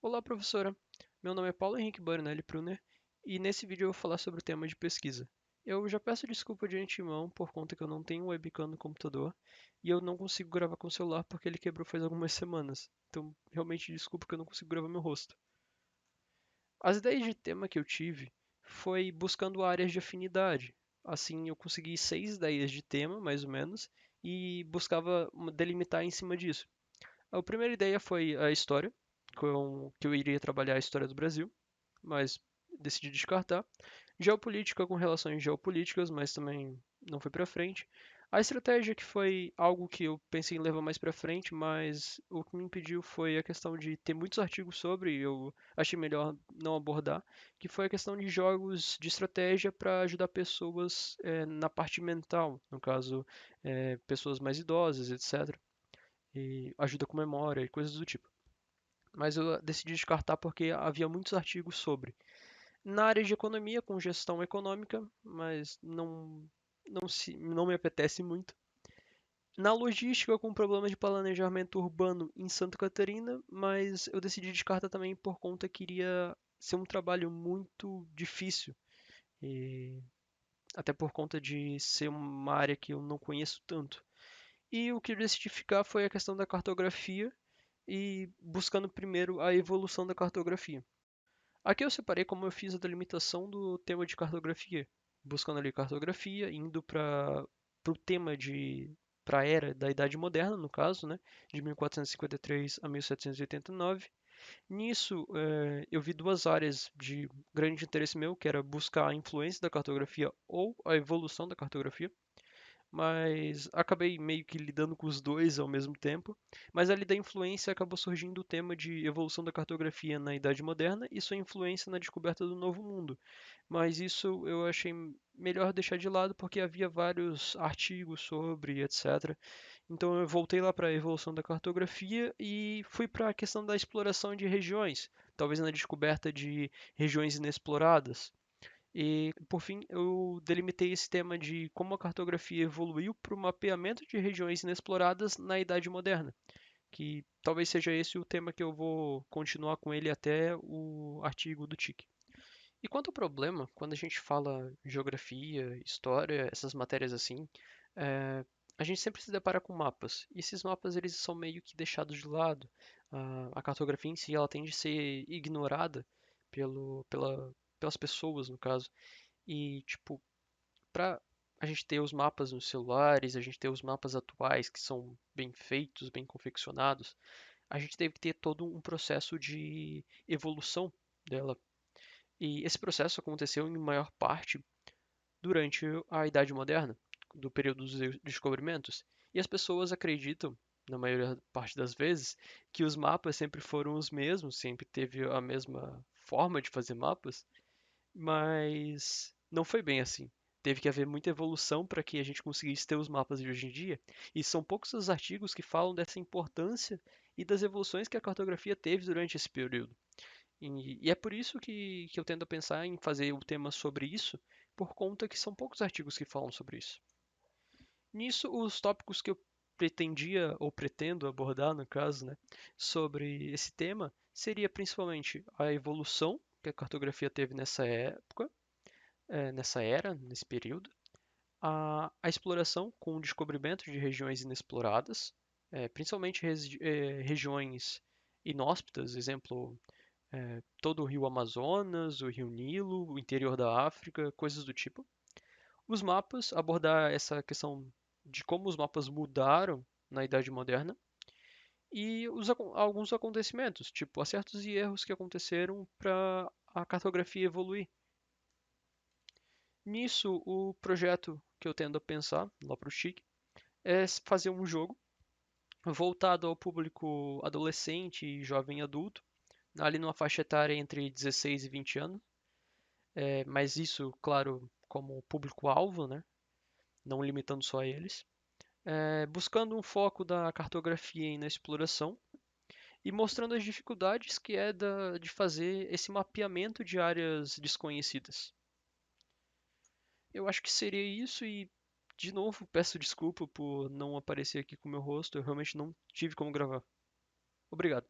Olá, professora. Meu nome é Paulo Henrique Barinelli Pruner e nesse vídeo eu vou falar sobre o tema de pesquisa. Eu já peço desculpa de antemão por conta que eu não tenho webcam no computador e eu não consigo gravar com o celular porque ele quebrou faz algumas semanas. Então, realmente desculpa que eu não consigo gravar meu rosto. As ideias de tema que eu tive foi buscando áreas de afinidade. Assim, eu consegui 6 ideias de tema, mais ou menos, e buscava delimitar em cima disso. A primeira ideia foi a história, que eu iria trabalhar a história do Brasil, mas decidi descartar. Geopolítica com relações geopolíticas, mas também não foi para frente. A estratégia que foi algo que eu pensei em levar mais para frente, mas o que me impediu foi a questão de ter muitos artigos sobre, e eu achei melhor não abordar, que foi a questão de jogos de estratégia para ajudar pessoas na parte mental, no caso, pessoas mais idosas, etc. E ajuda com memória e coisas do tipo. Mas eu decidi descartar porque havia muitos artigos sobre. Na área de economia, com gestão econômica, mas não me apetece muito. Na logística, com problema de planejamento urbano em Santa Catarina, mas eu decidi descartar também por conta que iria ser um trabalho muito difícil. E até por conta de ser uma área que eu não conheço tanto. E o que eu decidi ficar foi a questão da cartografia e buscando primeiro a evolução da cartografia. Aqui eu separei como eu fiz a delimitação do tema de cartografia, buscando ali cartografia, indo para o tema de para a era da Idade Moderna, no caso, né, de 1453 a 1789. Nisso, eu vi duas áreas de grande interesse meu, que era buscar a influência da cartografia ou a evolução da cartografia, mas acabei meio que lidando com os dois ao mesmo tempo. Mas ali da influência acabou surgindo o tema de evolução da cartografia na Idade Moderna e sua influência na descoberta do Novo Mundo. Mas isso eu achei melhor deixar de lado porque havia vários artigos sobre, etc. Então eu voltei lá para a evolução da cartografia e fui para a questão da exploração de regiões, talvez na descoberta de regiões inexploradas. E, por fim, eu delimitei esse tema de como a cartografia evoluiu para o mapeamento de regiões inexploradas na Idade Moderna, que talvez seja esse o tema que eu vou continuar com ele até o artigo do TIC. E quanto ao problema, quando a gente fala geografia, história, essas matérias assim, é, a gente sempre se depara com mapas. E esses mapas eles são meio que deixados de lado. A cartografia em si ela tende a ser ignorada pelas pessoas, no caso. E, tipo, para a gente ter os mapas nos celulares, a gente ter os mapas atuais que são bem feitos, bem confeccionados, a gente teve que ter todo um processo de evolução dela. E esse processo aconteceu em maior parte durante a Idade Moderna, do período dos descobrimentos. E as pessoas acreditam, na maior parte das vezes, que os mapas sempre foram os mesmos, sempre teve a mesma forma de fazer mapas, mas não foi bem assim. Teve que haver muita evolução para que a gente conseguisse ter os mapas de hoje em dia, e são poucos os artigos que falam dessa importância e das evoluções que a cartografia teve durante esse período. E é por isso que eu tento a pensar em fazer o tema sobre isso, por conta que são poucos artigos que falam sobre isso. Nisso, os tópicos que eu pretendia ou pretendo abordar, no caso, né, sobre esse tema, seria principalmente a evolução que a cartografia teve nessa época, nessa era, nesse período, a exploração com o descobrimento de regiões inexploradas, principalmente regiões inóspitas, exemplo, todo o rio Amazonas, o rio Nilo, o interior da África, coisas do tipo. Os mapas, abordar essa questão de como os mapas mudaram na Idade Moderna e alguns acontecimentos, tipo acertos e erros que aconteceram para a cartografia evoluir. Nisso, o projeto que eu tendo a pensar, lá para o Chic, é fazer um jogo voltado ao público adolescente e jovem adulto, ali numa faixa etária entre 16 e 20 anos, mas isso, claro, como público-alvo, né? Não limitando só a eles, buscando um foco da cartografia e na exploração e mostrando as dificuldades que é de fazer esse mapeamento de áreas desconhecidas. Eu acho que seria isso e, de novo, peço desculpa por não aparecer aqui com o meu rosto, eu realmente não tive como gravar. Obrigado.